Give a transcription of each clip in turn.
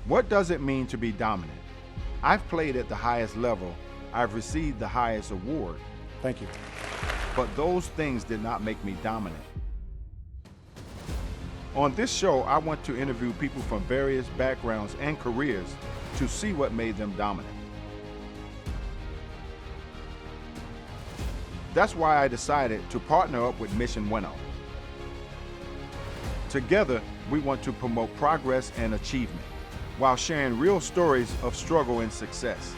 What does it mean to be dominant? I've played at the highest level. I've received the highest award. Thank you. But those things did not make me dominant. On this show, I want to interview people from various backgrounds and careers to see what made them dominant. That's why I decided to partner up with Mission Winnow. Together, we want to promote progress and achievement while sharing real stories of struggle and success.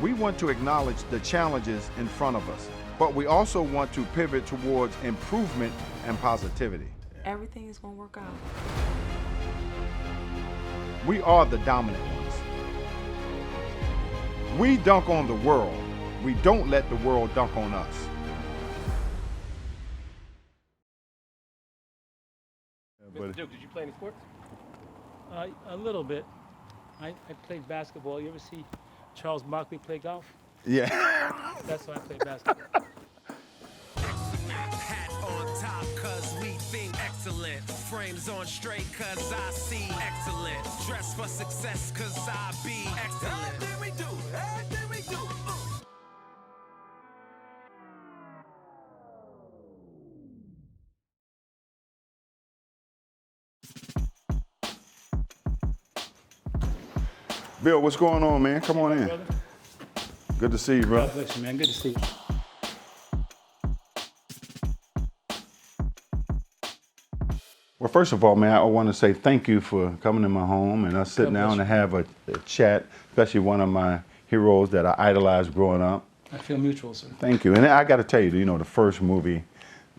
We want to acknowledge the challenges in front of us, but we also want to pivot towards improvement and positivity. Everything is going to work out. We are the dominant ones. We dunk on the world. We don't let the world dunk on us. Mr. Duke, did you play any sports? A little bit. I played basketball. You ever see Charles Barkley play golf? Yeah. That's why I play basketball. Hat on top cause we think excellent. Frames on straight cause I see excellent. Dress for success cause I be excellent. Everything we do, everything we do. Bill, what's going on, man? Come on in. Brother? Good to see you, bro. God bless you, man. Good to see you. Well, first of all, man, I want to say thank you for coming to my home and us sitting down and have a chat, especially one of my heroes that I idolized growing up. I feel mutual, sir. Thank you. And I got to tell you, the first movie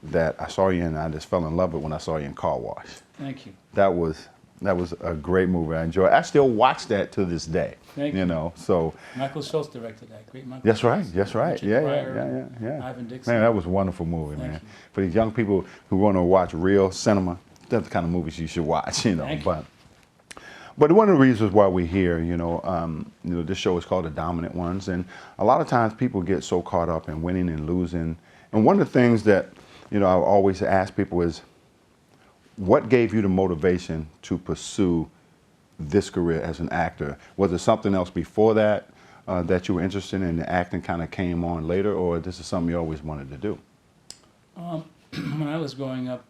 that I saw you in, I just fell in love with when I saw you in Car Wash. Thank you. That was a great movie. I enjoyed it. I still watch that to this day. Thank you. So Michael Schultz directed that. Great Michael that's right. Schultz. That's right. Richard Yeah, Pryor, yeah. Ivan Dixon. Man, that was a wonderful movie, Thank man. you. For these young people who want to watch real cinema, that's the kind of movies you should watch, Thank you. But one of the reasons why we're here, this show is called The Dominant Ones, and a lot of times people get so caught up in winning and losing. And one of the things that, I always ask people is, what gave you the motivation to pursue this career as an actor? Was there something else before that that you were interested in, and the acting kind of came on later, or this is something you always wanted to do? When I was growing up,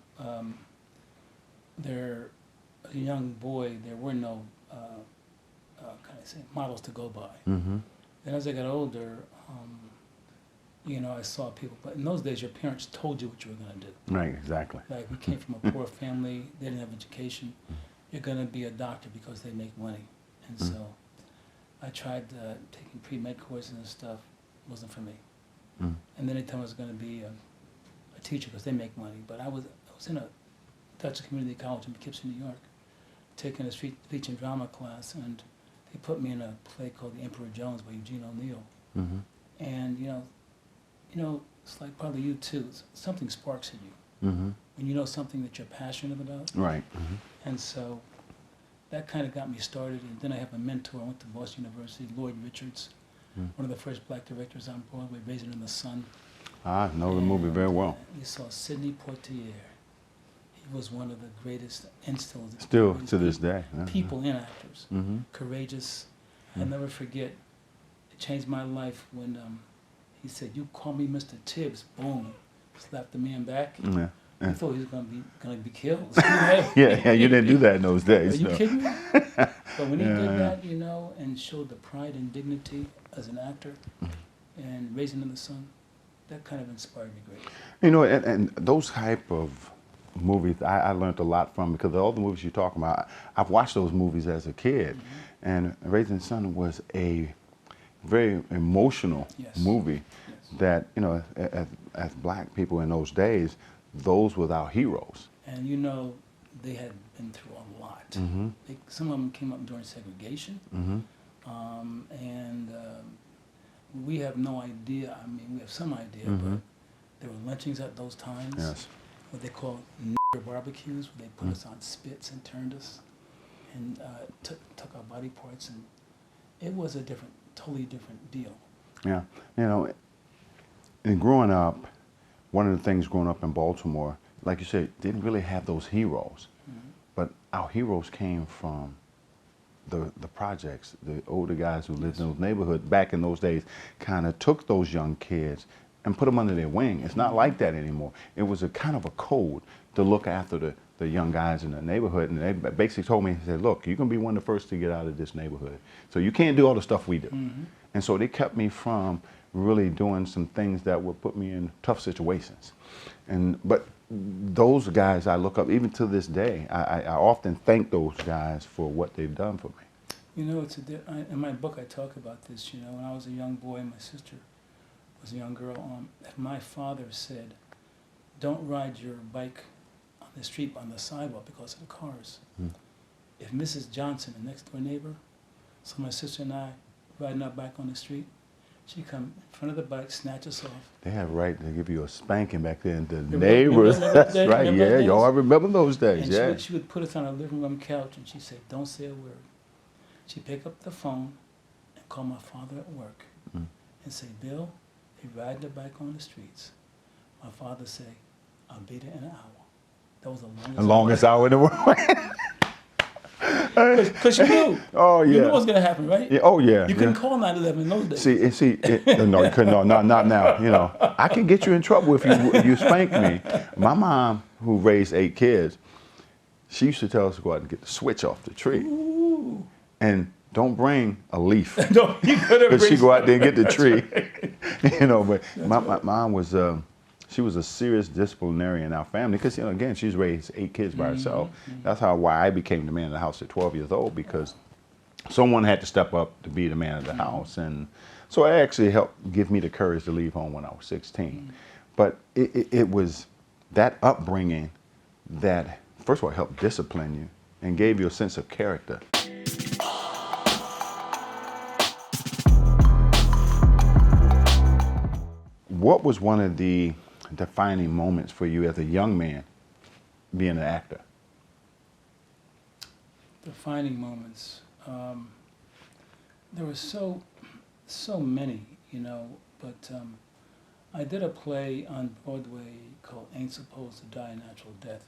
a young boy, there were no, models to go by. Mm-hmm. Then as I got older, I saw people, but in those days your parents told you what you were going to do. Right, exactly. Like we came from a poor family, they didn't have education. You're going to be a doctor because they make money. And so I tried taking pre-med courses and stuff, wasn't for me. And then they told me I was going to be a teacher because they make money. But I was in a Dutch community college in Poughkeepsie, New York, taking a speech and drama class, and they put me in a play called The Emperor Jones by Eugene O'Neill. Mm-hmm. And it's like probably you too. Something sparks in you Mm-hmm. when you know something that you're passionate about. Right. Mm-hmm. And so that kind of got me started. And then I have a mentor. I went to Boston University, Lloyd Richards, one of the first black directors on Broadway, Raisin in the Sun. I know the movie very well. We saw Sidney Poitier. He was one of the greatest, and still Still to this day. people and actors. Mm-hmm. Courageous. I'll never forget, it changed my life when he said, "You call me Mr. Tibbs," boom, slapped the man back. Yeah. I thought he was going to be killed. Yeah, you didn't do that in those days. Are you no. kidding me? But when he Yeah. did that, and showed the pride and dignity as an actor, and Raisin in the Sun, that kind of inspired me greatly. And those type of movies I learned a lot from, because all the movies you're talking about, I've watched those movies as a kid, and Raisin in the Sun was a very emotional movie that, as black people in those days, those were our heroes. And they had been through a lot. Mm-hmm. Some of them came up during segregation, and we have no idea. I mean, we have some idea, but there were lynchings at those times. Yes. What they call barbecues, where they put us on spits and turned us, and took our body parts, and it was a totally different deal. Yeah, and growing up, one of the things growing up in Baltimore, like you said, didn't really have those heroes. but our heroes came from the projects. The older guys who lived in those neighborhoods back in those days kind of took those young kids and put them under their wing. It's not like that anymore. It was a kind of a code to look after the young guys in the neighborhood, and they basically told me, they said, look, you're going to be one of the first to get out of this neighborhood. So you can't do all the stuff we do. And so they kept me from really doing some things that would put me in tough situations. But those guys I look up, even to this day, I often thank those guys for what they've done for me. You know, in my book I talk about this, you know, when I was a young boy, my sister was a young girl, my father said, don't ride your bike on the street, on the sidewalk because of the cars. If Mrs. Johnson, the next door neighbor, saw my sister and I riding our bike on the street, she'd come in front of the bike, snatch us off. They have right to give you a spanking back then. The Remember neighbors, that's days? right, Remember yeah, those days? y'all remember those days, And yeah. she would put us on our living room couch and she'd say, don't say a word. She'd pick up the phone and call my father at work and say, Bill, they ride their bike on the streets. My father say, I'll be there in an hour. That was The longest hour in the world. Because you knew. Oh, yeah. You knew what was going to happen, right? Yeah, oh, yeah. You couldn't call 911 in those days. No, you couldn't. No, not now. You know, I can get you in trouble if you spank me. My mom, who raised 8 kids, she used to tell us to go out and get the switch off the tree. Ooh. And don't bring a leaf. No, you couldn't Because she bring go out there and get the tree. Right. You know, but my mom was, she was a serious disciplinarian in our family because, you know, again, she's raised 8 kids by herself. That's why I became the man of the house at 12 years old, because someone had to step up to be the man of the house. And so it actually helped give me the courage to leave home when I was 16. But it was that upbringing that, first of all, helped discipline you and gave you a sense of character. What was one of the defining moments for you as a young man being an actor? Defining moments. There were so many, you know, but I did a play on Broadway called Ain't Supposed to Die a Natural Death,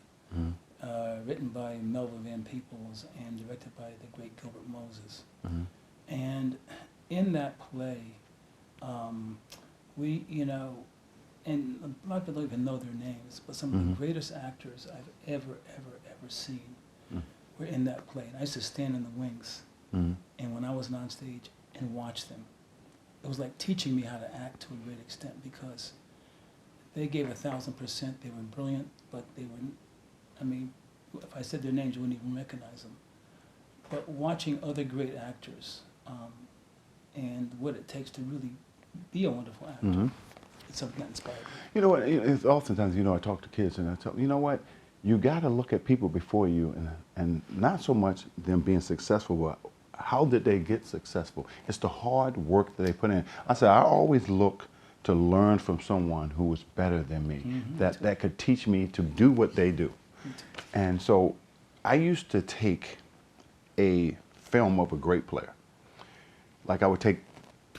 written by Melville Van Peebles and directed by the great Gilbert Moses. And in that play, we, you know, and a lot of people don't even know their names, but some of the greatest actors I've ever seen were in that play. And I used to stand in the wings, and when I was on stage and watch them, it was like teaching me how to act to a great extent, because they gave 1,000%. They were brilliant, but they were, I mean, if I said their names, you wouldn't even recognize them. But watching other great actors and what it takes to really be a wonderful actor, it's something that inspired me. You know what, it's oftentimes, you know, I talk to kids and I tell, you know what, you got to look at people before you and not so much them being successful, but how did they get successful? It's the hard work that they put in. I said, I always look to learn from someone who was better than me, that could teach me to do what they do. And so I used to take a film of a great player. Like I would take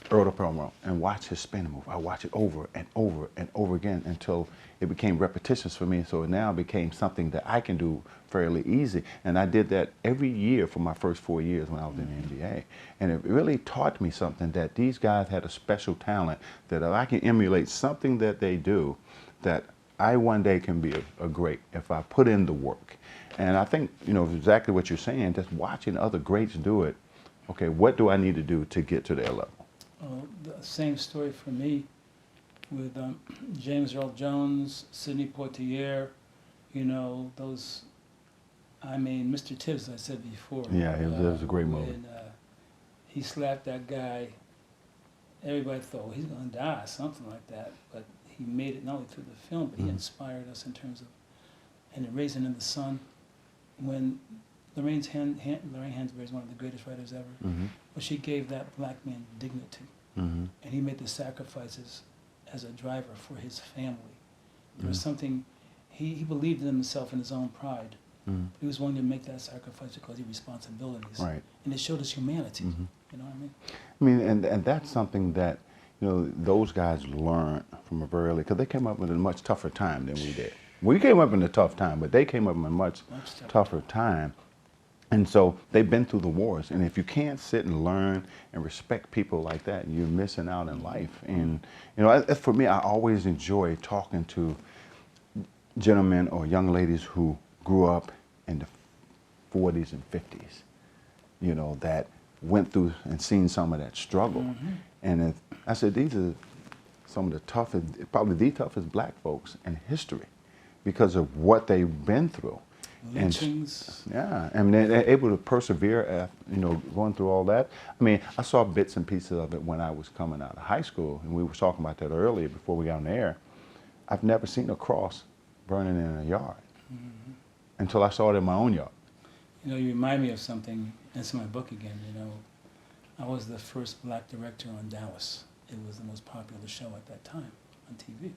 Earl Pelham and watch his spin move. I watch it over and over and over again until it became repetitious for me. So it now became something that I can do fairly easy. And I did that every year for my first 4 years when I was in the NBA. And it really taught me something, that these guys had a special talent, that if I can emulate something that they do, that I one day can be a great if I put in the work. And I think, you know, exactly what you're saying, just watching other greats do it. Okay, what do I need to do to get to their level? The same story for me with James Earl Jones, Sidney Poitier, you know, those, I mean, Mr. Tibbs, I said before. Yeah, it was a great movie. When he slapped that guy, everybody thought, well, he's going to die, something like that. But he made it not only through the film, but he inspired us in terms of, and the Raisin in the Sun, when Lorraine Hansberry is one of the greatest writers ever, but she gave that black man dignity, and he made the sacrifices as a driver for his family. There was something, he believed in himself and his own pride. He was willing to make that sacrifice because he had responsibilities. Right. And it showed us humanity, you know what I mean? I mean, and that's something that, you know, those guys learned from a very early, because they came up with a much tougher time than we did. We came up in a tough time, but they came up in a much tougher time. And so they've been through the wars. And if you can't sit and learn and respect people like that, you're missing out in life. And, you know, for me, I always enjoy talking to gentlemen or young ladies who grew up in the 40s and 50s, you know, that went through and seen some of that struggle. And I said, these are some of the toughest, probably the toughest black folks in history because of what they've been through. Lynchings. Yeah, I mean, they're able to persevere, you know, going through all that. I mean, I saw bits and pieces of it when I was coming out of high school, and we were talking about that earlier before we got on the air. I've never seen a cross burning in a yard until I saw it in my own yard. You know, you remind me of something. It's in my book again. You know, I was the first black director on Dallas. It was the most popular show at that time on TV.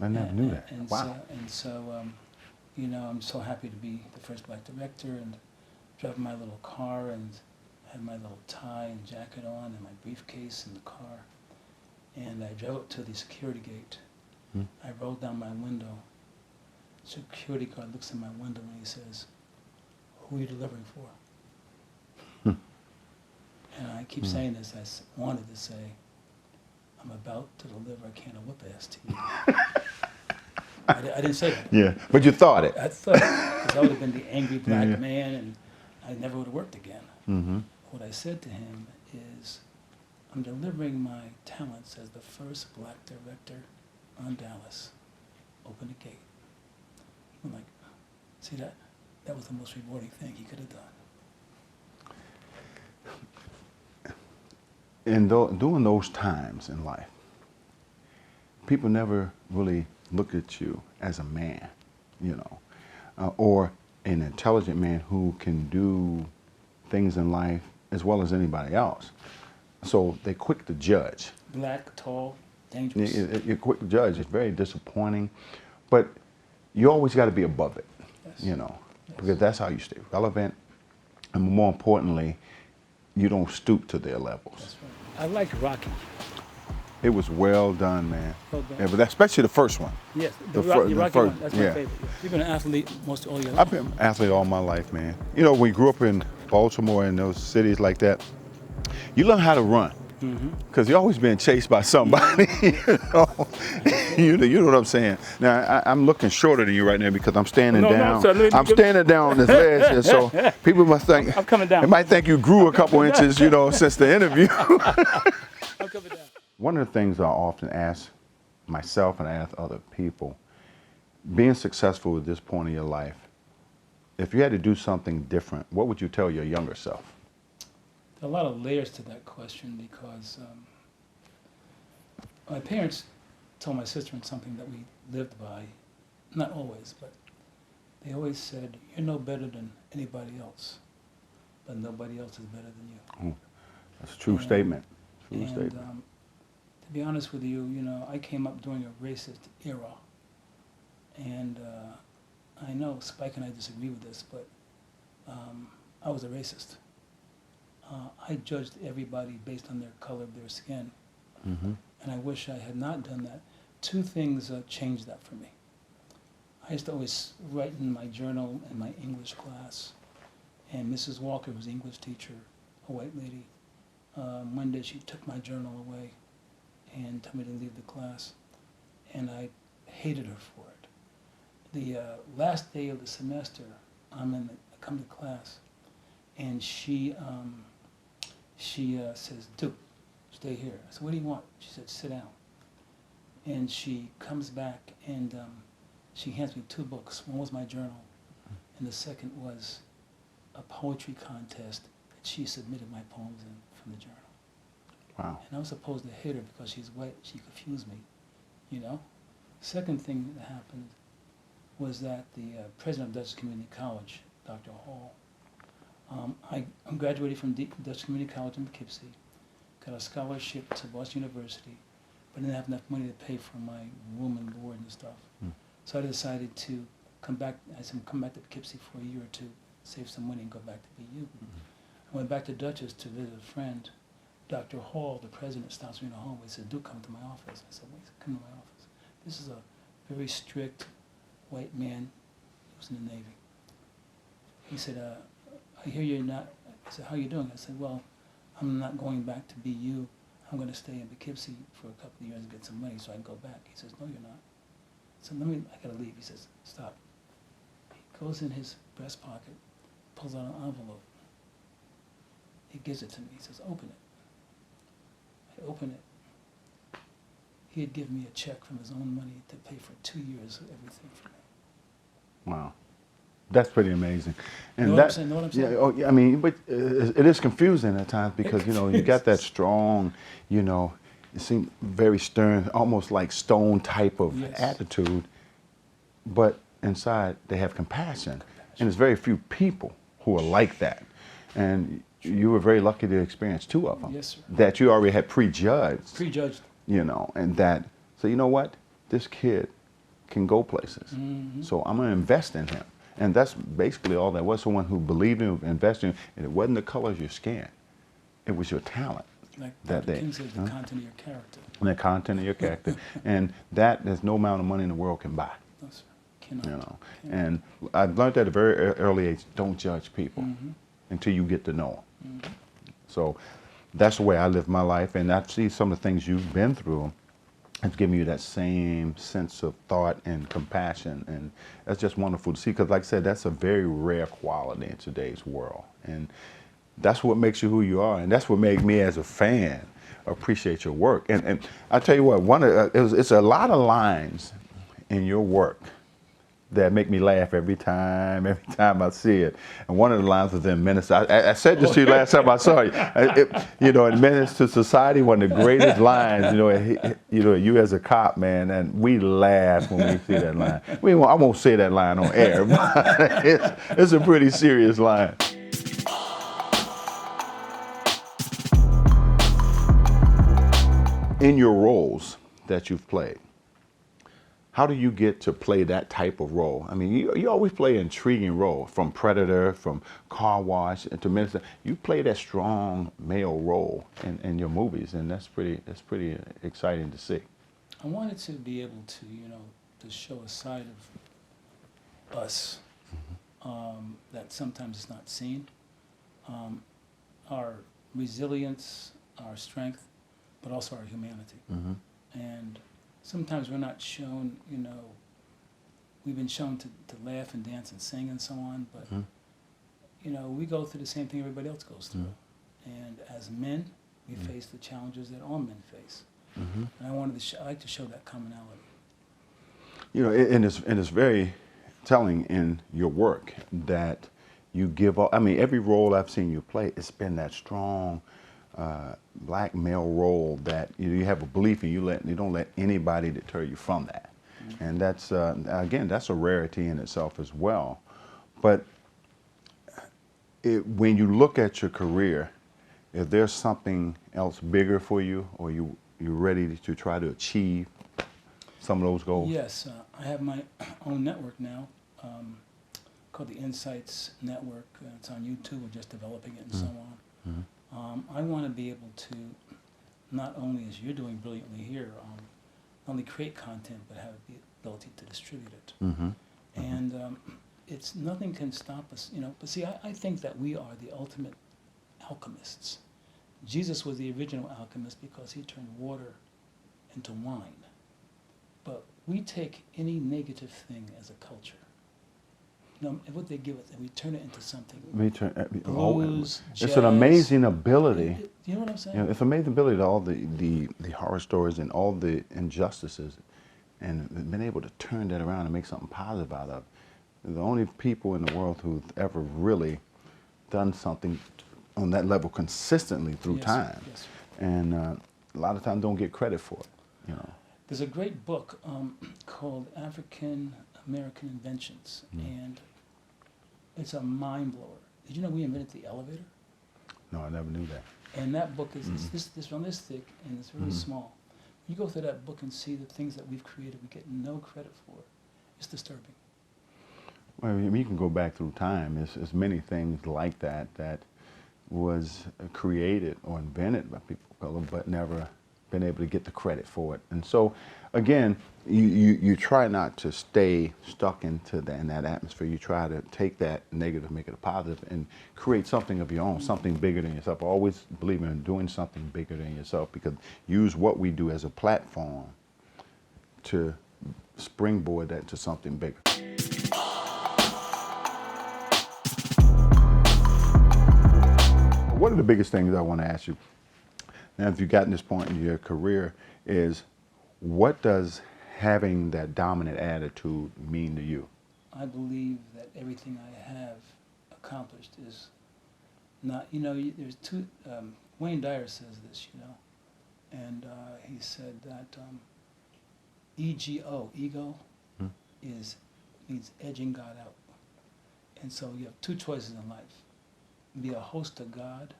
I never knew that. And Wow. So, you know, I'm so happy to be the first black director and driving my little car and had my little tie and jacket on and my briefcase in the car. And I drove up to the security gate. I rolled down my window. Security guard looks in my window and he says, "Who are you delivering for?" And I keep saying this. Wanted to say, "I'm about to deliver a can of whoop-ass to you." I didn't say that. Yeah, but you thought it. I thought, because I would have been the angry black man and I never would have worked again. What I said to him is, I'm delivering my talents as the first black director on Dallas. Open the gate. I'm like, see, that was the most rewarding thing he could have done. And during those times in life, people never really look at you as a man, you know, or an intelligent man who can do things in life as well as anybody else. So they're quick to judge. Black, tall, dangerous. You're quick to judge. It's very disappointing, but you always got to be above it, you know, because that's how you stay relevant, and more importantly, you don't stoop to their levels. That's right. I like Rocky. It was well done, man. Well done. Yeah, but especially the first one. Yes, The Rocky first, one. That's my yeah. favorite. You've been an athlete most all your life. I've been an athlete all my life, man. You know, we grew up in Baltimore and those cities like that. You learn how to run because you're always being chased by somebody. You know what I'm saying. Now I'm looking shorter than you right now because I'm standing down. I'm standing down on this ledge, and so people must think I'm coming down. They might think you grew a couple inches, you know, since the interview. I'm coming down. One of the things I often ask myself and I ask other people, being successful at this point in your life, if you had to do something different, what would you tell your younger self? There are a lot of layers to that question because my parents told my sister something that we lived by, not always, but they always said, "You're no better than anybody else, but nobody else is better than you." That's a true statement. True And statement. to be honest with you, you know, I came up during a racist era, and I know Spike and I disagree with this, but I was a racist. I judged everybody based on their color of their skin, and I wish I had not done that. Two things changed that for me. I used to always write in my journal in my English class, and Mrs. Walker was the English teacher, a white lady. One day she took my journal away and told me to leave the class, and I hated her for it. The last day of the semester, I come to class, and she says, "Duke, stay here." I said, "What do you want?" She said, "Sit down." And she comes back and she hands me two books. One was my journal, and the second was a poetry contest that she submitted my poems in from the journal. Wow. And I was supposed to hate her because she's white. She confused me, you know. Second thing that happened was that the president of Dutchess Community College, Dr. Hall, I'm graduated from Dutchess Community College in Poughkeepsie, got a scholarship to Boston University, but didn't have enough money to pay for my room and board and stuff. So I decided to come back. I said, come back to Poughkeepsie for a year or two, save some money and go back to BU. I went back to Dutchess to visit a friend. Dr. Hall, the president, stops me in the hallway and said, "Duke, come to my office." I said, "Wait, come to my office." This is a very strict white man who was in the Navy. He said, I hear you're not, I said, how you doing? I said, well, I'm not going back to be you. I'm going to stay in Poughkeepsie for a couple of years and get some money so I can go back. He says, no, you're not. I said, I got to leave. He says, stop. He goes in his breast pocket, pulls out an envelope. He gives it to me. He says, open it. I open it. He had given me a check from his own money to pay for 2 years of everything for me. Wow. That's pretty amazing. And Know what I'm saying? Know what I'm saying? Yeah, oh, yeah, I mean, but it is confusing at times because, you know, you got that strong, you know, it seems very stern, almost like stone type of Yes. attitude, but inside they have compassion. And there's very few people who are like that. And you were very lucky to experience 2 of them. Yes, sir. That you already had prejudged. Prejudged. You know, and that, so you know what? This kid can go places. Mm-hmm. So I'm going to invest in him. And that's basically all that was. Someone who believed in, invested in, and it wasn't the color of your skin. It was your talent. Like that Dr. they, King says, the content of your character. and the content of your character. And that there's no amount of money in the world can buy. No, sir. Cannot. You know. Cannot. And I've learned at a very early age, don't judge people Mm-hmm. until you get to know them. Mm-hmm. So that's the way I live my life. And I see some of the things you've been through. It's giving you that same sense of thought and compassion, and that's just wonderful to see. Because, like I said, that's a very rare quality in today's world, and that's what makes you who you are, and that's what made me, as a fan, appreciate your work. And I tell you what, it's a lot of lines in your work that make me laugh every time I see it. And one of the lines was in Menace. I said this to you last time I saw you. You know, in Menace to Society, one of the greatest lines. You know, you as a cop, man, and we laugh when we see that line. I won't say that line on air, but it's a pretty serious line. In your roles that you've played, how do you get to play that type of role? I mean, you always play an intriguing role, from Predator, from Car Wash, to Minister. You play that strong male role in your movies, and that's pretty exciting to see. I wanted to be able to, to show a side of us that sometimes is not seen. Our resilience, our strength, but also our humanity. Mm-hmm. And sometimes we're not shown, we've been shown to laugh and dance and sing and so on, but, we go through the same thing everybody else goes through. And as men, we face the challenges that all men face. Mm-hmm. And I like to show that commonality. You know, and it's very telling in your work that you give up. I mean, every role I've seen you play, it's been that strong black male role that you have a belief in. You don't let anybody deter you from that. Mm-hmm. And that's again, that's a rarity in itself as well. But when you look at your career, if there's something else bigger for you, or you're ready to try to achieve some of those goals? Yes, I have my own network now called the Insights Network. It's on YouTube. We're just developing it and so on. Mm-hmm. I want to be able to, not only as you're doing brilliantly here, not only create content, but have the ability to distribute it. Mm-hmm. And it's nothing can stop us, But see, I think that we are the ultimate alchemists. Jesus was the original alchemist because he turned water into wine. But we take any negative thing as a culture, and what they give us, and we turn it into something. Blues, it's jazz. an amazing ability. You know what I'm saying? It's an amazing ability to all the horror stories and all the injustices, and been able to turn that around and make something positive out of it. The only people in the world who've ever really done something on that level consistently through time, Yes. and a lot of times don't get credit for it. There's a great book called African American Inventions, and it's a mind blower. Did you know we invented the elevator? No, I never knew that. And that book is this around this thick, and it's very small. You go through that book and see the things that we've created, we get no credit for. It's disturbing. Well, I mean, you can go back through time. There's many things like that was created or invented by people of color, but never been able to get the credit for it. And so, again, you try not to stay stuck into in that atmosphere. You try to take that negative, make it a positive, and create something of your own, something bigger than yourself. I always believe in doing something bigger than yourself, because use what we do as a platform to springboard that to something bigger. One of the biggest things I want to ask you, now if you've gotten this point in your career, is what does having that dominant attitude mean to you? I believe that everything I have accomplished is not, there's two, Wayne Dyer says this, and he said that EGO, ego, means edging God out. And so you have two choices in life: be a host to God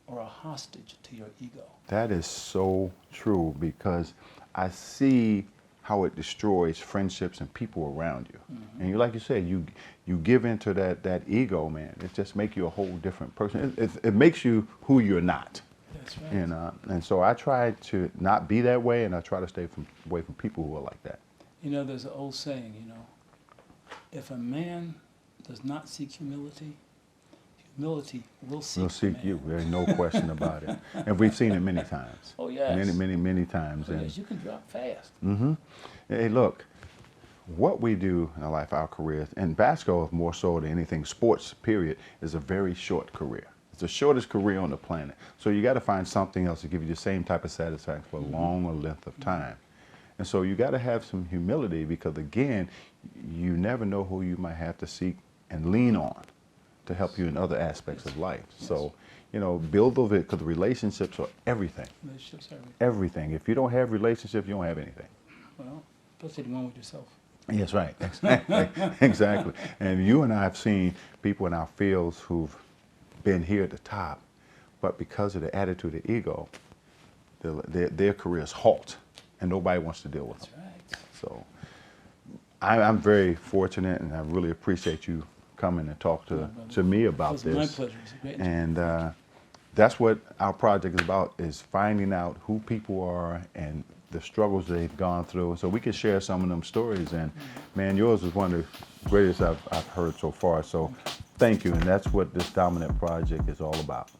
or a hostage to your ego. That is so true, because I see how it destroys friendships and people around you. Mm-hmm. And like you said, you give into that ego, man. It just makes you a whole different person. It makes you who you're not. That's right. And so I try to not be that way, and I try to stay away from people who are like that. There's an old saying, if a man does not seek humility, humility will seek We'll seek man. you. There's no question about it. And we've seen it many times. Oh, yes. Many times. Oh, And yes, you can drop fast. mm-hmm. Hey, look, what we do in our life, our careers, and basketball more so than anything, sports, period, is a very short career. It's the shortest career on the planet. So you got to find something else to give you the same type of satisfaction for a longer length of time. And so you got to have some humility, because, again, you never know who you might have to seek and lean on to help you in other aspects of life. Yes. So, build those, because relationships are everything. Relationships, everything. Everything. If you don't have relationships, you don't have anything. Well, especially the one with yourself. Yes, right. Exactly. And you and I have seen people in our fields who've been here at the top, but because of the attitude of ego, their careers halt, and nobody wants to deal with them. That's right. So I'm very fortunate, and I really appreciate you coming and talk to me about It's this. my pleasure. It's a great And that's what our project is about, is finding out who people are and the struggles they've gone through, so we can share some of them stories. And man, yours is one of the greatest I've heard so far. So thank you. And that's what this Dominant Project is all about.